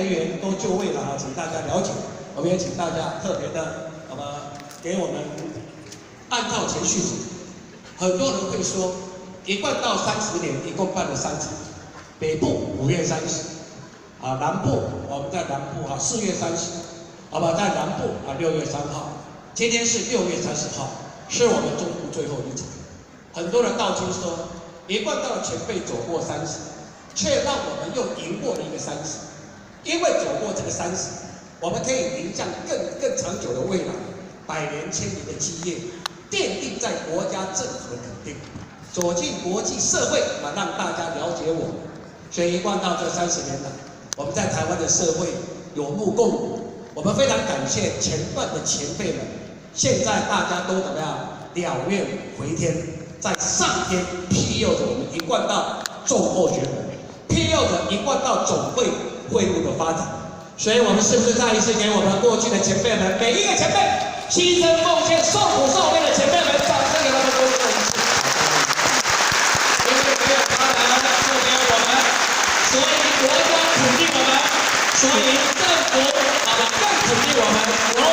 人员都就位了啊，请大家了解。我们也请大家特别的，给我们按照程序走。很多人会说，一贯道30年，一共办了3场，北部5月30，南部我们在南部4月30，在南部6月3号，今天是6月30号，是我们中部最后一场。很多人道听说，一贯道的前辈走过30，却让我们又赢过了一个30，因为走过这个30。我们可以迎向更长久的未来，100年、1000年的基业，奠定在国家政府的肯定，走进国际社会，让大家了解我们。所以一贯道这30年来，我们在台湾的社会有目共睹。我们非常感谢前段的前辈们，现在大家都怎么样？了愿回天，在上天庇佑着我们一贯道众候选人，庇佑着一贯道总会会务的发展。所以，我们是不是再一次给我们过去的前辈们，每一个前辈牺牲奉献、受苦受累的前辈们，掌声给他们恭贺一次。因为没有他们，就没有我们，所以国家肯定我们，所以政府更肯定我们。